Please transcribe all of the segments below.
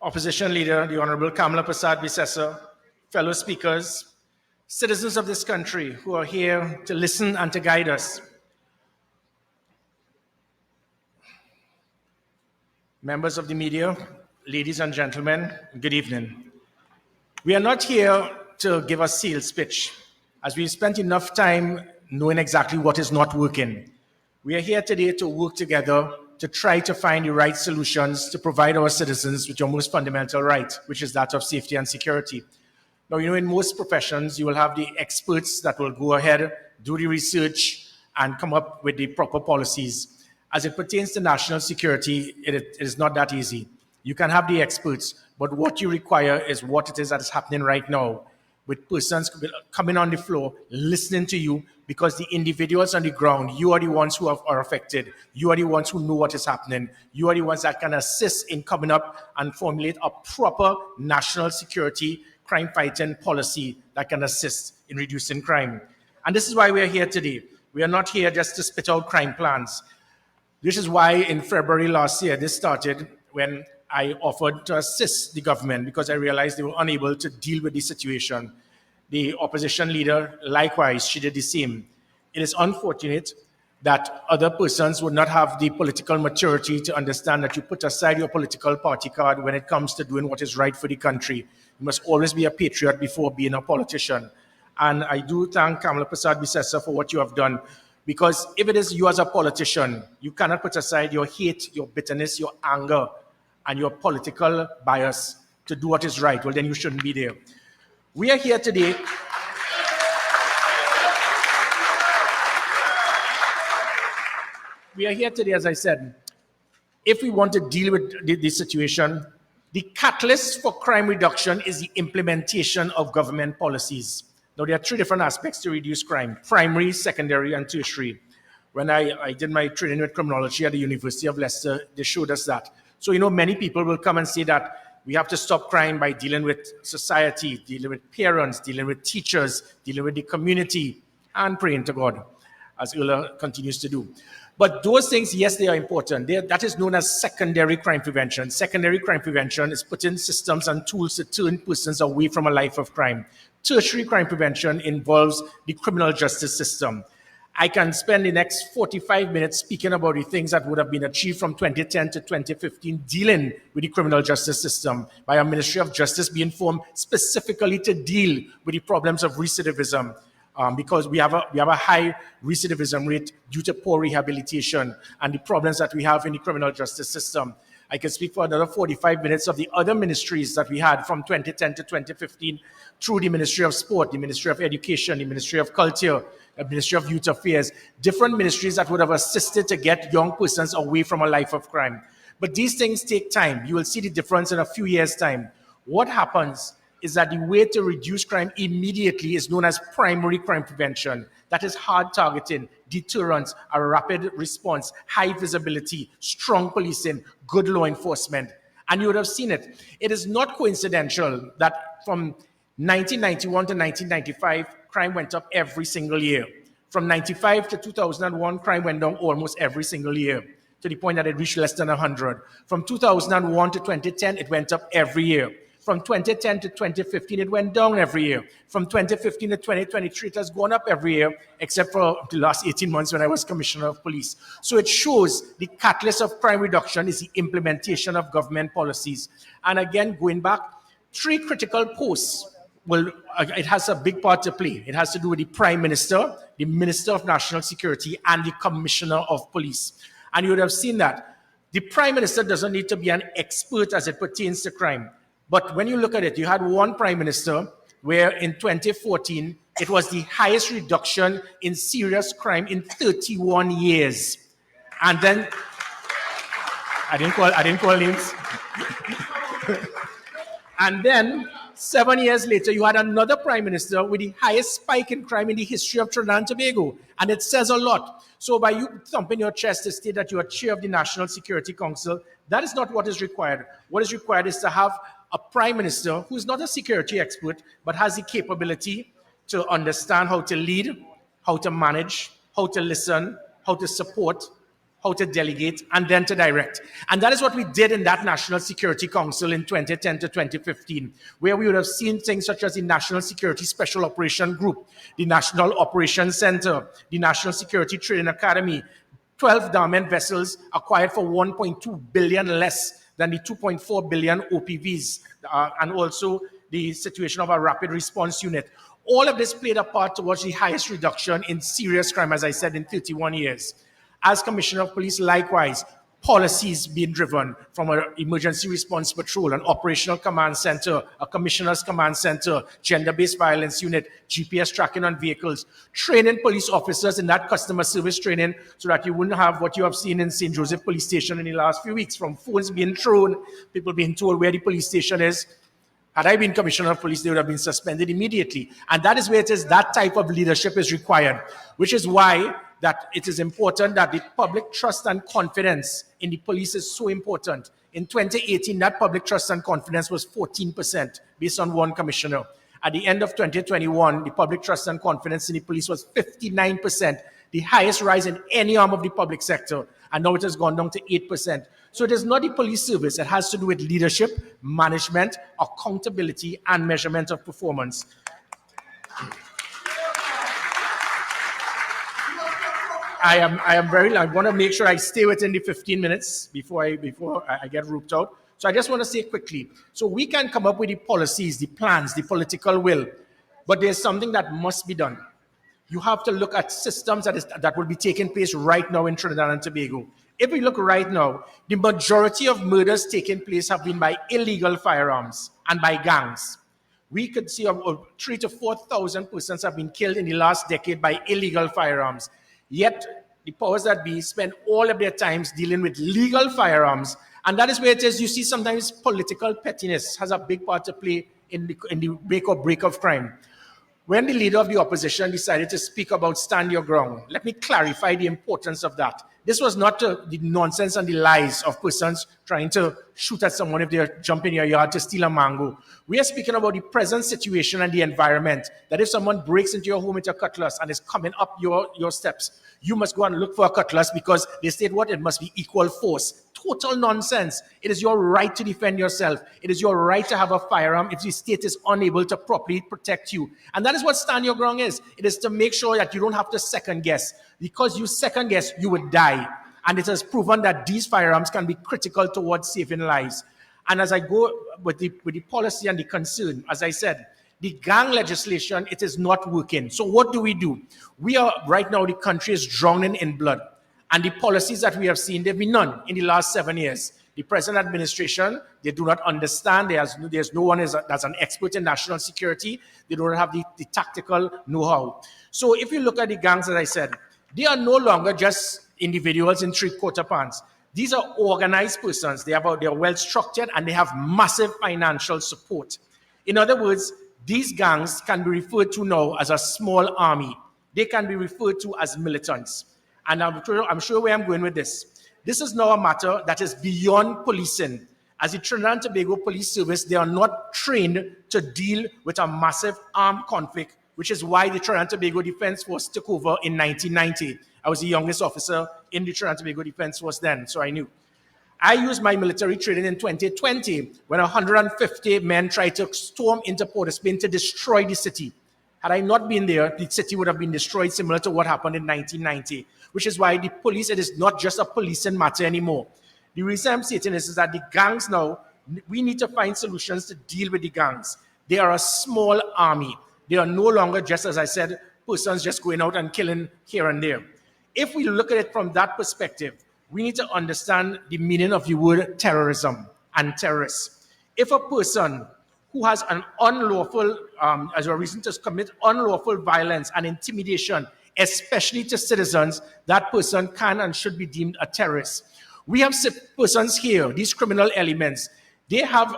Opposition Leader, the Honorable Kamala Prasad-Bissessar, fellow speakers, citizens of this country who are here to listen and to guide us. Members of the media, ladies and gentlemen, good evening. We are not here to give a sales pitch, as we've spent enough time knowing exactly what is not working. We are here today to work together to try to find the right solutions to provide our citizens with your most fundamental right, which is that of safety and security. Now, in most professions, you will have the experts that will go ahead, do the research, and come up with the proper policies. As it pertains to national security, it is not that easy. You can have the experts, but what you require is what it is that is happening right now, with persons coming on the floor, listening to you, because the individuals on the ground, you are the ones who are affected. You are the ones who know what is happening. You are the ones that can assist in coming up and formulate a proper national security crime-fighting policy that can assist in reducing crime. And this is why we are here today. We are not here just to spit out crime plans. This is why in February last year, this started when I offered to assist the government because I realized they were unable to deal with the situation. The opposition leader, likewise, she did the same. It is unfortunate that other persons would not have the political maturity to understand that you put aside your political party card when it comes to doing what is right for the country. You must always be a patriot before being a politician. And I do thank Kamala Prasad-Bissessar for what you have done. Because if it is you as a politician, you cannot put aside your hate, your bitterness, your anger, and your political bias to do what is right. Well, then you shouldn't be there. We are here today. We are here today, as I said, if we want to deal with this situation, the catalyst for crime reduction is the implementation of government policies. Now, there are three different aspects to reduce crime: primary, secondary, and tertiary. When I did my training with criminology at the University of Leicester, they showed us that. So, many people will come and say that we have to stop crime by dealing with society, dealing with parents, dealing with teachers, dealing with the community, and praying to God, as Ula continues to do. But those things, yes, they are important. That is known as secondary crime prevention. Secondary crime prevention is putting systems and tools to turn persons away from a life of crime. Tertiary crime prevention involves the criminal justice system. I can spend the next 45 minutes speaking about the things that would have been achieved from 2010 to 2015 dealing with the criminal justice system by our Ministry of Justice being formed specifically to deal with the problems of recidivism. Because we have a high recidivism rate due to poor rehabilitation and the problems that we have in the criminal justice system. I can speak for another 45 minutes of the other ministries that we had from 2010 to 2015 through the Ministry of Sport, the Ministry of Education, the Ministry of Culture, the Ministry of Youth Affairs, different ministries that would have assisted to get young persons away from a life of crime. But these things take time. You will see the difference in a few years' time. What happens is that the way to reduce crime immediately is known as primary crime prevention. That is hard targeting, deterrence, a rapid response, high visibility, strong policing, good law enforcement. And you would have seen it. It is not coincidental that from 1991 to 1995, crime went up every single year. From 95 to 2001, crime went down almost every single year, to the point that it reached less than 100. From 2001 to 2010, it went up every year. From 2010 to 2015, it went down every year. From 2015 to 2023, it has gone up every year, except for the last 18 months when I was Commissioner of Police. So it shows the catalyst of crime reduction is the implementation of government policies. And again, going back, three critical posts, it has a big part to play. It has to do with the Prime Minister, the Minister of National Security, and the Commissioner of Police. And you would have seen that the Prime Minister doesn't need to be an expert as it pertains to crime. But when you look at it, you had one prime minister where in 2014, it was the highest reduction in serious crime in 31 years. And then, I didn't call names. And then, 7 years later, you had another prime minister with the highest spike in crime in the history of Trinidad and Tobago. And it says a lot. So by you thumping your chest to state that you are chair of the National Security Council, that is not what is required. What is required is to have a prime minister who is not a security expert, but has the capability to understand how to lead, how to manage, how to listen, how to support, how to delegate, and then to direct. And that is what we did in that National Security Council in 2010 to 2015, where we would have seen things such as the National Security Special Operation Group, the National Operations Center, the National Security Training Academy, 12 dormant vessels acquired for 1.2 billion less than the 2.4 billion OPVs, and also the situation of a rapid response unit. All of this played a part towards the highest reduction in serious crime, as I said, in 31 years. As Commissioner of Police, likewise, policies being driven from an emergency response patrol, an operational command center, a commissioner's command center, gender-based violence unit, GPS tracking on vehicles, training police officers in that customer service training so that you wouldn't have what you have seen in St. Joseph Police Station in the last few weeks, from phones being thrown, people being told where the police station is. Had I been Commissioner of Police, they would have been suspended immediately. And that is where it is that type of leadership is required, which is why that it is important that the public trust and confidence in the police is so important. In 2018, that public trust and confidence was 14% based on one commissioner. At the end of 2021, the public trust and confidence in the police was 59%, the highest rise in any arm of the public sector. And now it has gone down to 8%. So it is not the police service. It has to do with leadership, management, accountability, and measurement of performance. I want to make sure I stay within the 15 minutes before I get roped out. So I just want to say quickly. So we can come up with the policies, the plans, the political will, but there's something that must be done. You have to look at systems that will be taking place right now in Trinidad and Tobago. If we look right now, the majority of murders taking place have been by illegal firearms and by gangs. We could see 3,000 to 4,000 persons have been killed in the last decade by illegal firearms. Yet, the powers that be spend all of their times dealing with legal firearms. And that is where it is, you see sometimes political pettiness has a big part to play in the make or break of crime. When the leader of the opposition decided to speak about stand your ground, let me clarify the importance of that. This was not the nonsense and the lies of persons trying to shoot at someone if they jump in your yard to steal a mango. We are speaking about the present situation and the environment, that if someone breaks into your home with a cutlass and is coming up your steps, you must go and look for a cutlass because they state what? It must be equal force. Total nonsense. It is your right to defend yourself. It is your right to have a firearm if the state is unable to properly protect you. And that is what stand your ground is. It is to make sure that you don't have to second guess. Because you second guess, you would die. And it has proven that these firearms can be critical towards saving lives. And as I go with the policy and the concern, as I said, the gang legislation, it is not working. So what do? We are, right now, the country is drowning in blood. And the policies that we have seen, there have been none in the last 7 years. The present administration, they do not understand. There's no one that's an expert in national security. They don't have the tactical know-how. So if you look at the gangs, as I said, they are no longer just individuals in three-quarter pants. These are organized persons. They're well-structured and they have massive financial support. In other words, these gangs can be referred to now as a small army. They can be referred to as militants. And I'm sure where I'm going with this. This is now a matter that is beyond policing. As the Trinidad and Tobago Police Service, they are not trained to deal with a massive armed conflict, which is why the Trinidad and Tobago Defense Force took over in 1990. I was the youngest officer in the Trinidad and Tobago Defense Force then, so I knew. I used my military training in 2020 when 150 men tried to storm into Port-of-Spain to destroy the city. Had I not been there, the city would have been destroyed, similar to what happened in 1990, which is why the police, it is not just a policing matter anymore. The reason I'm saying this is that the gangs now, we need to find solutions to deal with the gangs. They are a small army. They are no longer just, as I said, persons just going out and killing here and there. If we look at it from that perspective, we need to understand the meaning of the word terrorism and terrorists. If a person who has an unlawful, as a reason to commit unlawful violence and intimidation, especially to citizens, that person can and should be deemed a terrorist. We have persons here, these criminal elements, they have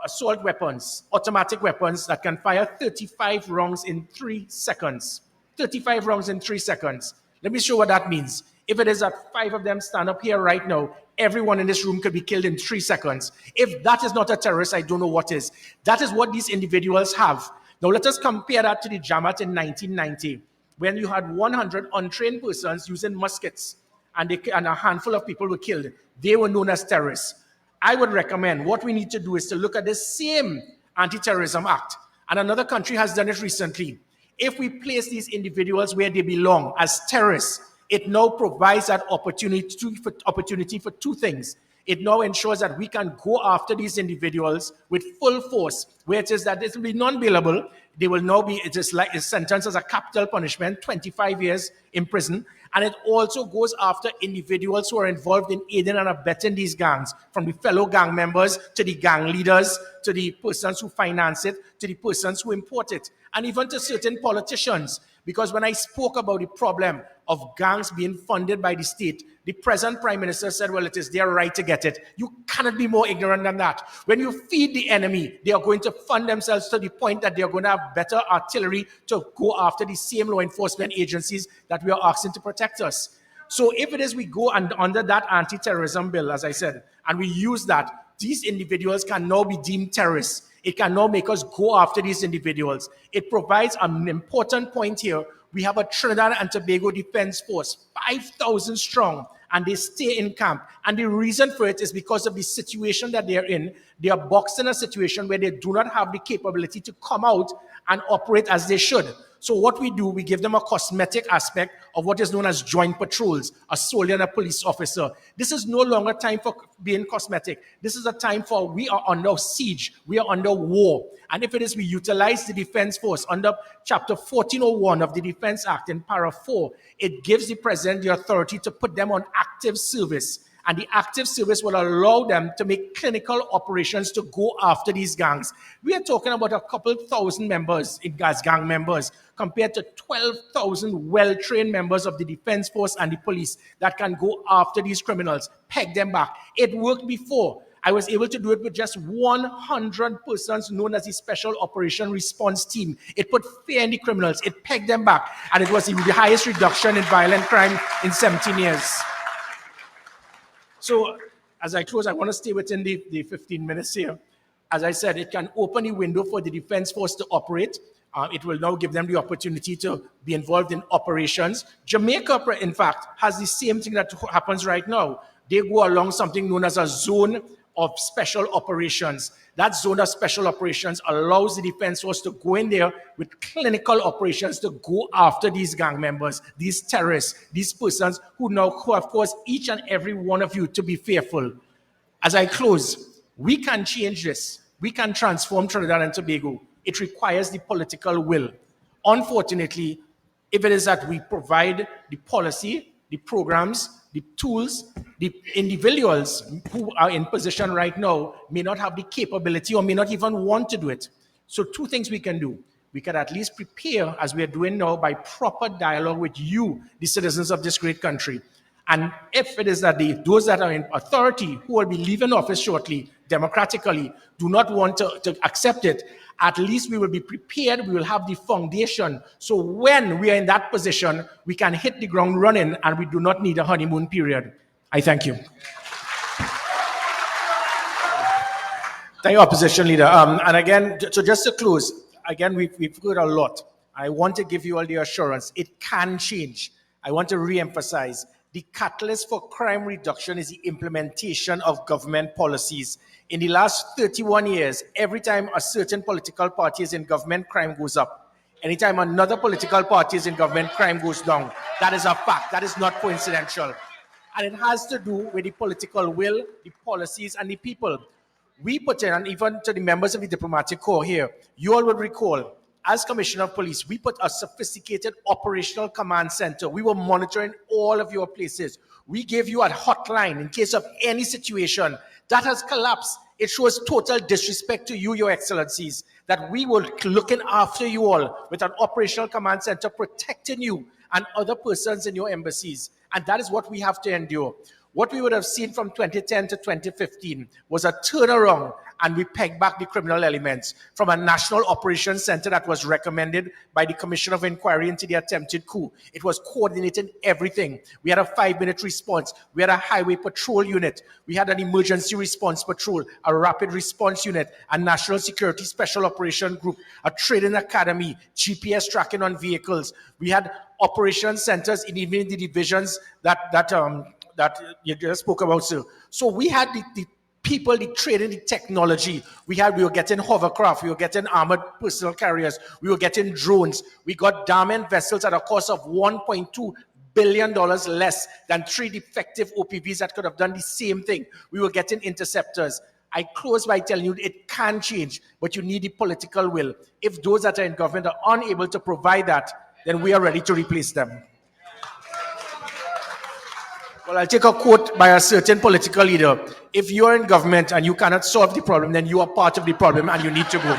assault weapons, automatic weapons that can fire 35 rounds in 3 seconds. 35 rounds in 3 seconds. Let me show what that means. If it is that 5 of them stand up here right now, everyone in this room could be killed in 3 seconds. If that is not a terrorist, I don't know what is. That is what these individuals have. Now let us compare that to the Jamat in 1990, when you had 100 untrained persons using muskets. and a handful of people were killed. They were known as terrorists. I would recommend what we need to do is to look at the same Anti-Terrorism Act. And another country has done it recently. If we place these individuals where they belong as terrorists, it now provides that opportunity for two things. It now ensures that we can go after these individuals with full force, where it is that it will be non-bailable. They will now be, it is like a sentence as a capital punishment, 25 years in prison. And it also goes after individuals who are involved in aiding and abetting these gangs, from the fellow gang members to the gang leaders, to the persons who finance it, to the persons who import it, and even to certain politicians. Because when I spoke about the problem of gangs being funded by the state, the present Prime Minister said, well, it is their right to get it. You cannot be more ignorant than that. When you feed the enemy, they are going to fund themselves to the point that they are going to have better artillery to go after the same law enforcement agencies that we are asking to protect us. So if it is we go under that anti-terrorism bill, as I said, and we use that, these individuals can now be deemed terrorists. It can now make us go after these individuals. It provides an important point here. We have a Trinidad and Tobago Defense Force, 5,000 strong, and they stay in camp. And the reason for it is because of the situation that they are in. They are boxed in a situation where they do not have the capability to come out and operate as they should. So what we do, we give them a cosmetic aspect of what is known as joint patrols, a soldier and a police officer. This is no longer time for being cosmetic. This is a time for we are under siege, we are under war. And if it is we utilize the Defense Force under Chapter 1401 of the Defense Act in Para 4, it gives the President the authority to put them on active service. And the active service will allow them to make clinical operations to go after these gangs. We are talking about a couple thousand members as gang members compared to 12,000 well-trained members of the Defense Force and the police that can go after these criminals, peg them back. It worked before. I was able to do it with just 100 persons known as the Special Operation Response Team. It put fear in the criminals. It pegged them back. And it was the highest reduction in violent crime in 17 years. So as I close, I want to stay within the 15 minutes here. As I said, it can open the window for the Defense Force to operate. It will now give them the opportunity to be involved in operations. Jamaica, in fact, has the same thing that happens right now. They go along something known as a zone of special operations. That zone of special operations allows the Defense Force to go in there with clinical operations to go after these gang members, these terrorists, these persons who have caused each and every one of you to be fearful. As I close, we can change this. We can transform Trinidad and Tobago. It requires the political will. Unfortunately, if it is that we provide the policy, the programs, the tools, the individuals who are in position right now may not have the capability or may not even want to do it. So two things we can do. We can at least prepare, as we are doing now, by proper dialogue with you, the citizens of this great country. And if it is that those that are in authority who will be leaving office shortly, democratically, do not want to accept it, at least we will be prepared, we will have the foundation. So when we are in that position, we can hit the ground running and we do not need a honeymoon period. I thank you. Thank you, Opposition Leader. And again, so just to close, again, we've heard a lot. I want to give you all the assurance. It can change. I want to re-emphasize. The catalyst for crime reduction is the implementation of government policies. In the last 31 years, every time a certain political party is in government, crime goes up. Anytime another political party is in government, crime goes down. That is a fact. That is not coincidental. And it has to do with the political will, the policies, and the people. We put in, and even to the members of the diplomatic corps here, you all would recall, as Commissioner of Police, we put a sophisticated operational command center. We were monitoring all of your places. We gave you a hotline in case of any situation. That has collapsed. It shows total disrespect to you, Your Excellencies, that we were looking after you all with an operational command center protecting you and other persons in your embassies. And that is what we have to endure. What we would have seen from 2010 to 2015 was a turnaround, and we pegged back the criminal elements from a national operations center that was recommended by the Commission of Inquiry into the attempted coup. It was coordinating everything. We had a 5-minute response. We had a highway patrol unit. We had an emergency response patrol, a rapid response unit, a national security special operation group, a training academy, GPS tracking on vehicles. We had operation centers in even the divisions that you just spoke about, sir. So we had the people, the training, the technology. We were getting hovercraft, we were getting armored personal carriers, we were getting drones. We got diamond vessels at a cost of $1.2 billion less than 3 defective OPVs that could have done the same thing. We were getting interceptors. I close by telling you it can change, but you need the political will. If those that are in government are unable to provide that, then we are ready to replace them. Well, I'll take a quote by a certain political leader. If you're in government and you cannot solve the problem, then you are part of the problem and you need to go.